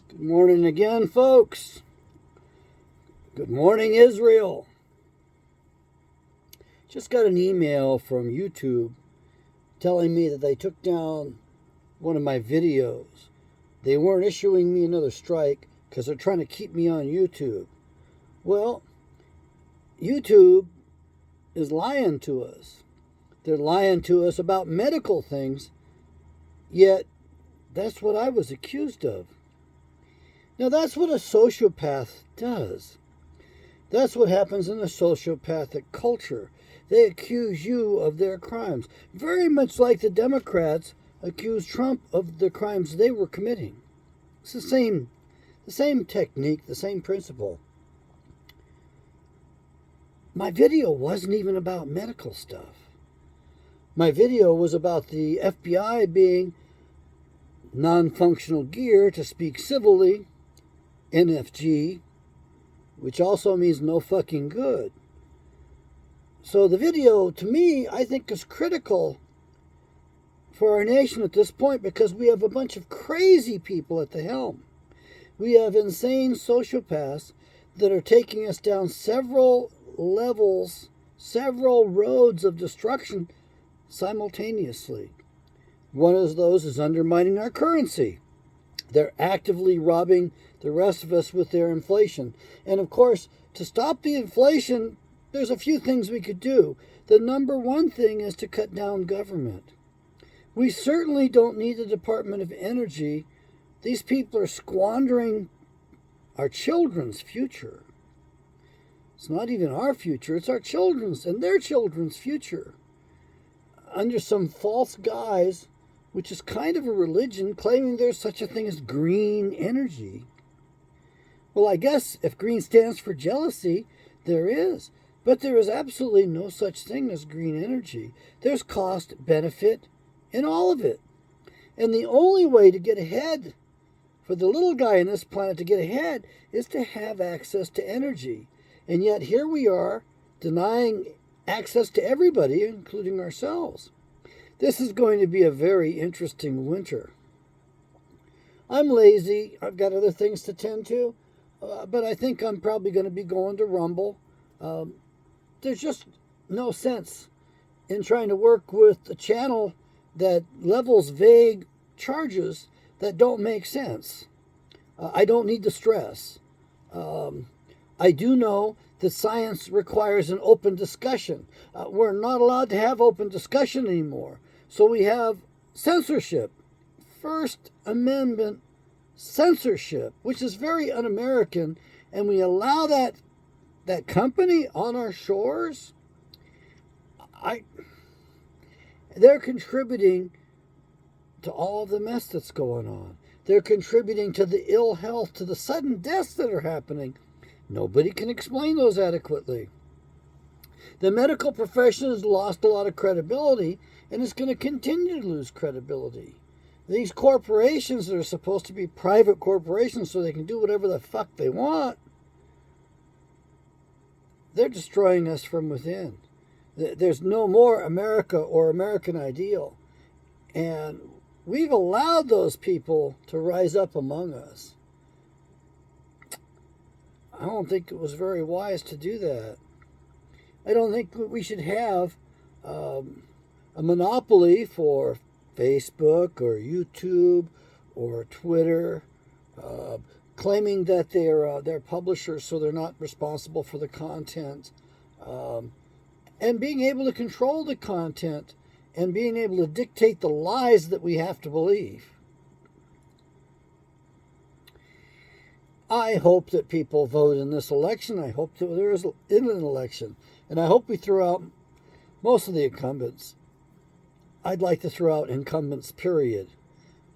Good morning again, folks. Good morning, Israel. Just got an email from YouTube telling me that they took down one of my videos. They weren't issuing me another strike because they're trying to keep me on YouTube. Well, YouTube is lying to us. They're lying to us about medical things, yet that's what I was accused of. Now, that's what a sociopath does. That's what happens in a sociopathic culture. They accuse you of their crimes, very much like the Democrats accused Trump of the crimes they were committing. It's the same technique, the same principle. My video wasn't even about medical stuff. My video was about the FBI being non-functional gear, to speak civilly, NFG, which also means no fucking good. So the video, to me, I think is critical for our nation at this point because we have a bunch of crazy people at the helm. We have insane sociopaths that are taking us down several levels, several roads of destruction simultaneously. One of those is undermining our currency. They're actively robbing the rest of us with their inflation. And of course, to stop the inflation, there's a few things we could do. The number one thing is to cut down government. We certainly don't need the Department of Energy. These people are squandering our children's future. It's not even our future, it's our children's and their children's future. Under some false guise, which is kind of a religion, claiming there's such a thing as green energy. Well, I guess if green stands for jealousy, there is. But there is absolutely no such thing as green energy. There's cost, benefit, in all of it. And the only way to get ahead, for the little guy on this planet to get ahead, is to have access to energy. And yet here we are, denying access to everybody, including ourselves. This is going to be a very interesting winter. I'm lazy. I've got other things to tend to. But I think I'm probably going to be going to Rumble. There's just no sense in trying to work with a channel that levels vague charges that don't make sense. I don't need the stress. I do know that science requires an open discussion. We're not allowed to have open discussion anymore. So we have censorship, First Amendment censorship, which is very un-American, and we allow that company on our shores. They're contributing to all of the mess that's going on. They're contributing to the ill health, to the sudden deaths that are happening. Nobody can explain those adequately. The medical profession has lost a lot of credibility, and it's going to continue to lose credibility. These corporations that are supposed to be private corporations so they can do whatever the fuck they want, they're destroying us from within. There's no more America or American ideal. And we've allowed those people to rise up among us. I don't think it was very wise to do that. I don't think we should have a monopoly for Facebook or YouTube or Twitter, claiming that they're publishers, so they're not responsible for the content, and being able to control the content and being able to dictate the lies that we have to believe. I hope that people vote in this election. I hope that there is in an election. And I hope we throw out most of the incumbents. I'd like to throw out incumbents, period.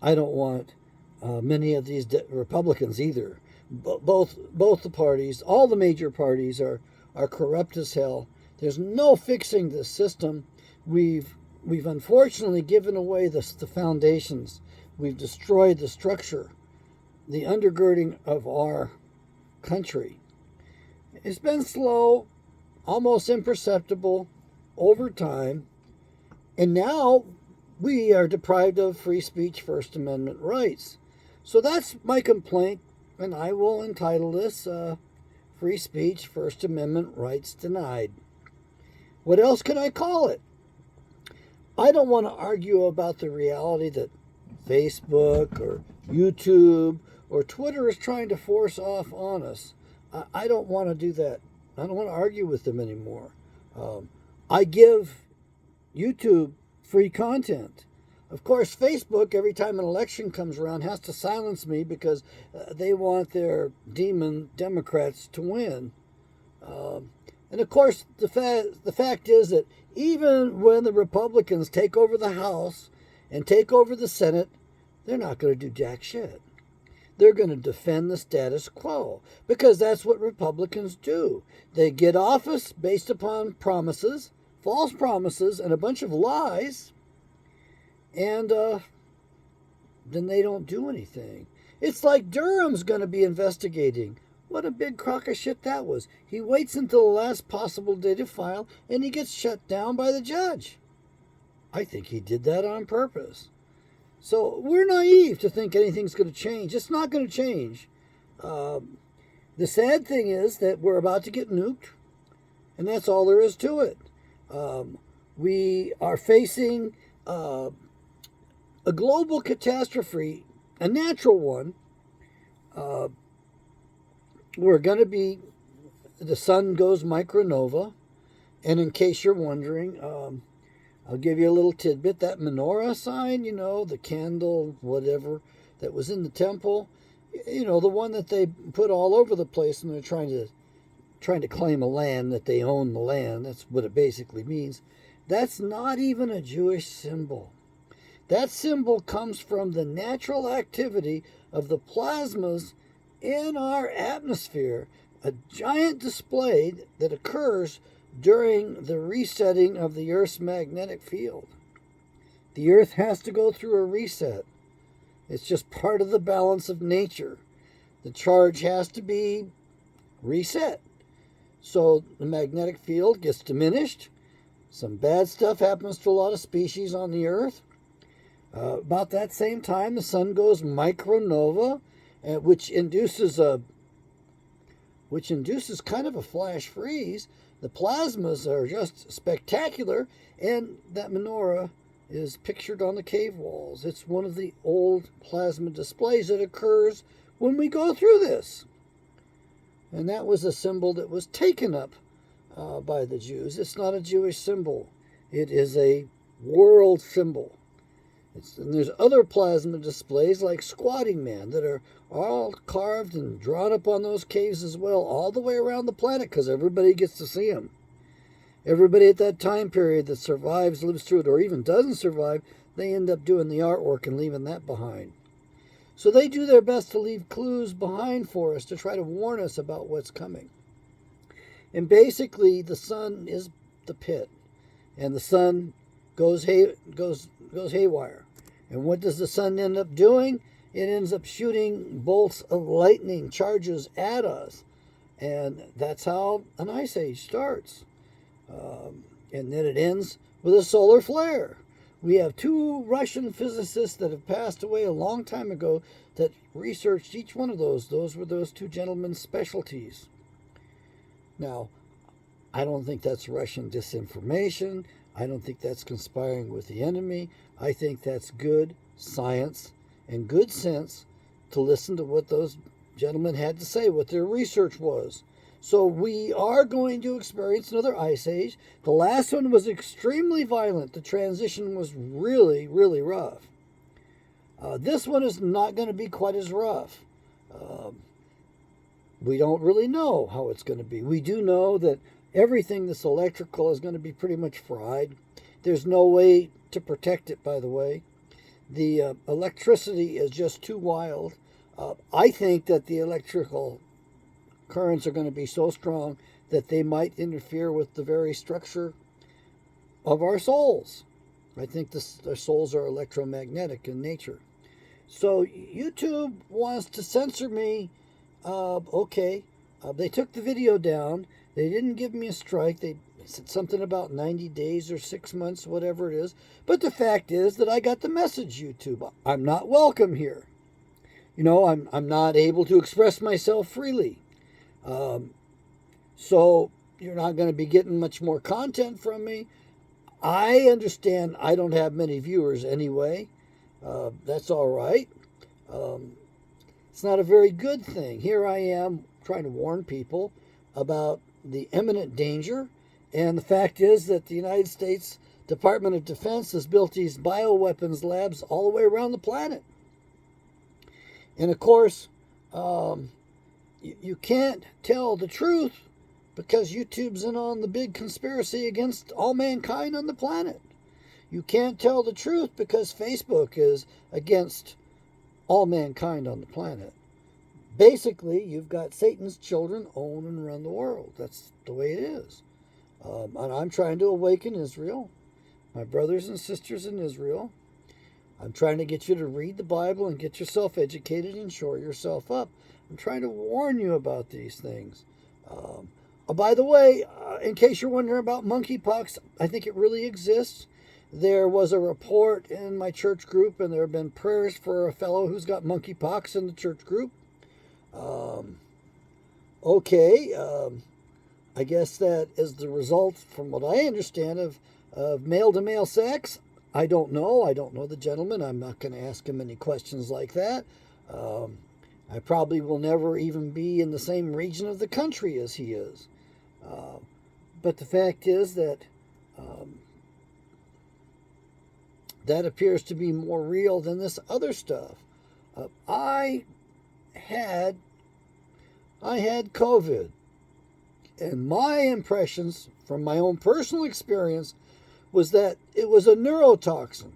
I don't want many of these Republicans either. Both the parties, all the major parties are corrupt as hell. There's no fixing this system. We've unfortunately given away the foundations. We've destroyed the structure, the undergirding of our country. It's been slow, almost imperceptible over time, and now we are deprived of free speech, First Amendment rights. So that's my complaint, and I will entitle this Free Speech, First Amendment Rights Denied. What else can I call it? I don't want to argue about the reality that Facebook or YouTube or Twitter is trying to force off on us. I don't want to do that. I don't want to argue with them anymore. I give YouTube free content. Of course, Facebook, every time an election comes around, has to silence me because they want their demon Democrats to win. And of course, the fact is that even when the Republicans take over the House and take over the Senate, they're not going to do jack shit. They're going to defend the status quo because that's what Republicans do. They get office based upon promises, false promises, and a bunch of lies, and then they don't do anything. It's like Durham's going to be investigating. What a big crock of shit that was. He waits until the last possible day to file, and he gets shut down by the judge. I think he did that on purpose. So we're naive to think anything's going to change. It's not going to change. The sad thing is that we're about to get nuked, and that's all there is to it. We are facing a global catastrophe, a natural one. We're going to be, the sun goes micronova, and in case you're wondering, I'll give you a little tidbit. That menorah sign, the candle, whatever, that was in the temple, the one that they put all over the place, and they're trying to claim a land, that they own the land. That's what it basically means. That's not even a Jewish symbol. That symbol comes from the natural activity of the plasmas in our atmosphere, a giant display that occurs during the resetting of the Earth's magnetic field. The Earth has to go through a reset. It's just part of the balance of nature. The charge has to be reset. So the magnetic field gets diminished. Some bad stuff happens to a lot of species on the Earth. About that same time, the sun goes micronova, which induces kind of a flash freeze. The plasmas are just spectacular, and that menorah is pictured on the cave walls. It's one of the old plasma displays that occurs when we go through this. And that was a symbol that was taken up by the Jews. It's not a Jewish symbol. It is a world symbol. And there's other plasma displays like Squatting Man that are all carved and drawn up on those caves as well, all the way around the planet, because everybody gets to see them. Everybody at that time period that survives, lives through it, or even doesn't survive, they end up doing the artwork and leaving that behind. So they do their best to leave clues behind for us to try to warn us about what's coming. And basically, the sun is the pit, and the sun goes haywire. And what does the sun end up doing? It ends up shooting bolts of lightning, charges at us. And that's how an ice age starts. And then it ends with a solar flare. We have two Russian physicists that have passed away a long time ago that researched each one of those. Those were those two gentlemen's specialties. Now, I don't think that's Russian disinformation. I don't think that's conspiring with the enemy. I think that's good science and good sense to listen to what those gentlemen had to say, what their research was. So we are going to experience another ice age. The last one was extremely violent. The transition was really, really rough. This one is not going to be quite as rough. We don't really know how it's going to be. We do know that everything that's electrical is going to be pretty much fried. There's no way to protect it, by the way. The electricity is just too wild. I think that the electrical currents are going to be so strong that they might interfere with the very structure of our souls. I think our souls are electromagnetic in nature. So YouTube wants to censor me. Okay. They took the video down. They didn't give me a strike. They said something about 90 days or 6 months, whatever it is. But the fact is that I got the message, YouTube. I'm not welcome here. I'm not able to express myself freely. So you're not going to be getting much more content from me. I understand I don't have many viewers anyway. That's all right. It's not a very good thing. Here I am trying to warn people about the imminent danger. And the fact is that the United States Department of Defense has built these bioweapons labs all the way around the planet. And of course, you can't tell the truth because YouTube's in on the big conspiracy against all mankind on the planet. You can't tell the truth because Facebook is against all mankind on the planet. Basically, you've got Satan's children own and run the world. That's the way it is. And I'm trying to awaken Israel, my brothers and sisters in Israel. I'm trying to get you to read the Bible and get yourself educated and shore yourself up. I'm trying to warn you about these things. By the way, in case you're wondering about monkeypox, I think it really exists. There was a report in my church group, and there have been prayers for a fellow who's got monkeypox in the church group. I guess that is the result, from what I understand, of male-to-male sex. I don't know. I don't know the gentleman. I'm not going to ask him any questions like that. I probably will never even be in the same region of the country as he is. But the fact is that that appears to be more real than this other stuff. I had COVID, and my impressions from my own personal experience was that it was a neurotoxin,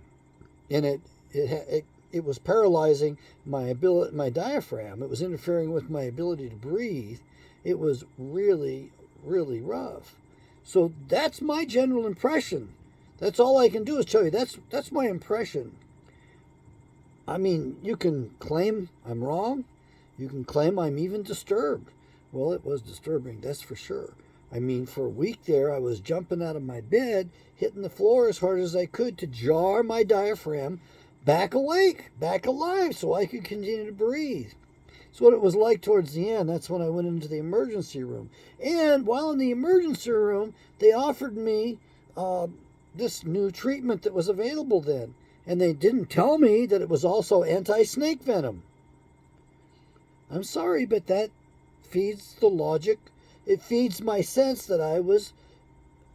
and it was paralyzing my diaphragm. It was interfering with my ability to breathe. It was really, really rough. So that's my general impression. That's all I can do is tell you that's my impression. I mean, you can claim I'm wrong. You can claim I'm even disturbed. Well, it was disturbing, that's for sure. I mean, for a week there, I was jumping out of my bed, hitting the floor as hard as I could to jar my diaphragm back awake, back alive, so I could continue to breathe. That's what it was like towards the end. That's when I went into the emergency room. And while in the emergency room, they offered me this new treatment that was available then. And they didn't tell me that it was also anti-snake venom. I'm sorry, but that feeds the logic. It feeds my sense that I was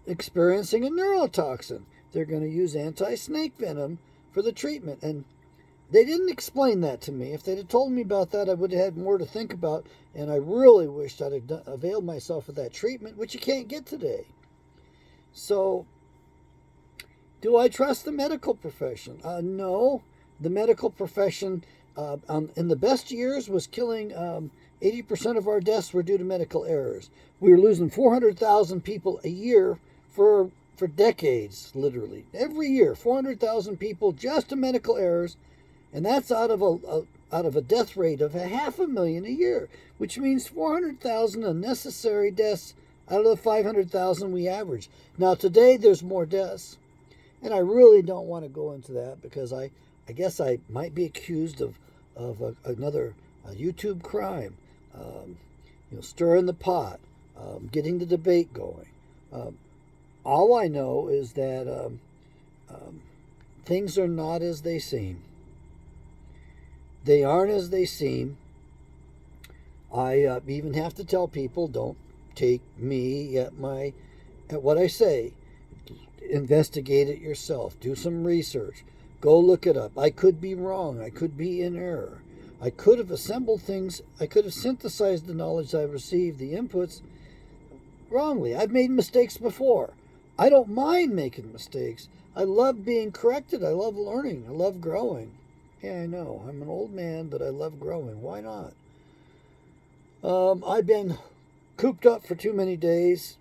experiencing a neurotoxin. They're going to use anti-snake venom for the treatment. And they didn't explain that to me. If they'd have told me about that, I would have had more to think about. And I really wished I'd have availed myself of that treatment, which you can't get today. So, do I trust the medical profession? No. The medical profession in the best years was killing 80% of our deaths were due to medical errors. We were losing 400,000 people a year for decades, literally. Every year, 400,000 people just to medical errors, and that's out of a death rate of 500,000 a year, which means 400,000 unnecessary deaths out of the 500,000 we average. Now, today there's more deaths, and I really don't want to go into that because I guess I might be accused of another YouTube crime, stirring the pot, getting the debate going. All I know is that things are not as they seem. They aren't as they seem. I even have to tell people, don't take me at what I say. Investigate it yourself. Do some research. Go look it up. I could be wrong. I could be in error. I could have assembled things. I could have synthesized the knowledge I've received, the inputs, wrongly. I've made mistakes before. I don't mind making mistakes. I love being corrected. I love learning. I love growing. Yeah, I know. I'm an old man, but I love growing. Why not? I've been cooped up for too many days.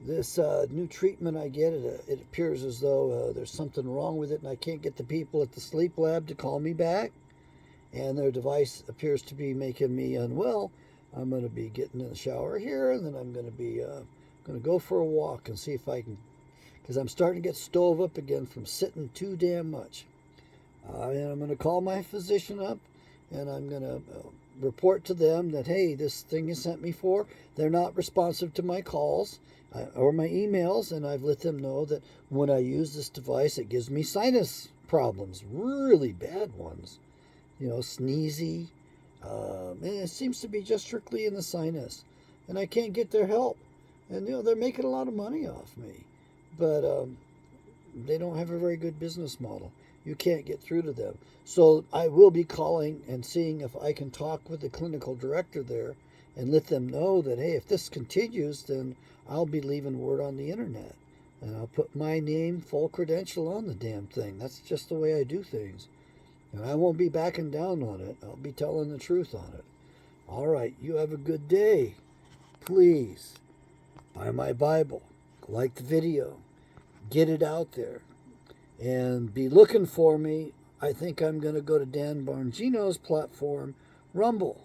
This new treatment I get, it appears as though there's something wrong with it, and I can't get the people at the sleep lab to call me back. And their device appears to be making me unwell. I'm going to be getting in the shower here, and then I'm going to be going to go for a walk and see if I can, because I'm starting to get stove up again from sitting too damn much. And I'm going to call my physician up and I'm going to report to them that, hey, this thing you sent me for, they're not responsive to my calls or my emails, and I've let them know that when I use this device, it gives me sinus problems, really bad ones, sneezy. And it seems to be just strictly in the sinus, and I can't get their help. And they're making a lot of money off me, but they don't have a very good business model. You can't get through to them. So I will be calling and seeing if I can talk with the clinical director there and let them know that, hey, if this continues, then I'll be leaving word on the internet. And I'll put my name, full credential on the damn thing. That's just the way I do things. And I won't be backing down on it. I'll be telling the truth on it. All right, you have a good day. Please, buy my Bible. Like the video. Get it out there. And be looking for me. I think I'm going to go to Dan Bongino's platform, Rumble.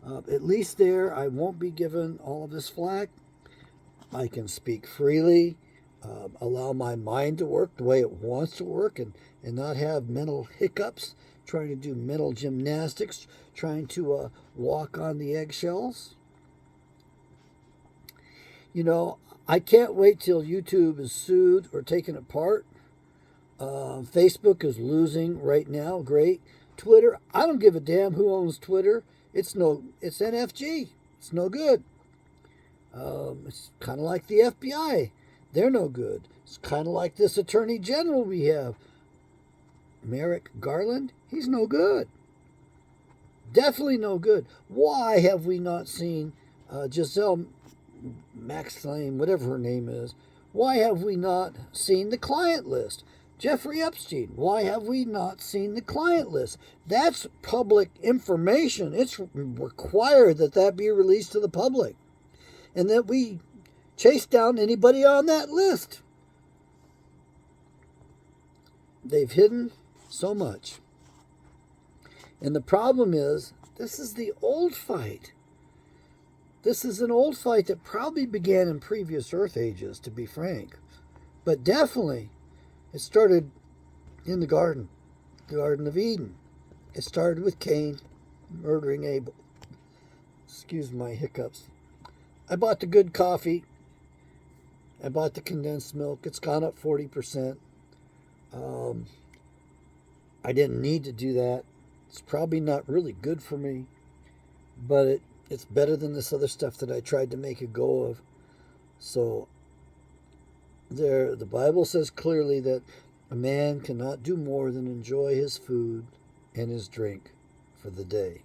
At least there, I won't be given all of this flack. I can speak freely, allow my mind to work the way it wants to work, and not have mental hiccups, trying to do mental gymnastics, trying to walk on the eggshells. I can't wait till YouTube is sued or taken apart. Facebook is losing right now. Great. Twitter, I don't give a damn who owns Twitter. It's NFG. It's no good. It's kind of like the FBI. They're no good. It's kind of like this Attorney General we have, Merrick Garland. He's no good. Definitely no good. Why have we not seen Giselle Maxine, whatever her name is? Why have we not seen the client list? Jeffrey Epstein, why have we not seen the client list? That's public information. It's required that be released to the public, and that we chase down anybody on that list. They've hidden so much. And the problem is, this is the old fight. This is an old fight that probably began in previous Earth ages, to be frank. But definitely, it started in the Garden of Eden. It started with Cain murdering Abel. Excuse my hiccups. I bought the good coffee. I bought the condensed milk. It's gone up 40%. I didn't need to do that. It's probably not really good for me, but it's better than this other stuff that I tried to make a go of. So the Bible says clearly that a man cannot do more than enjoy his food and his drink for the day.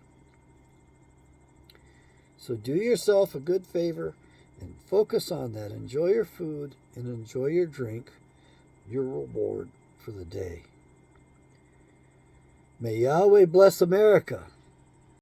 So do yourself a good favor and focus on that. Enjoy your food and enjoy your drink, your reward for the day. May Yahweh bless America.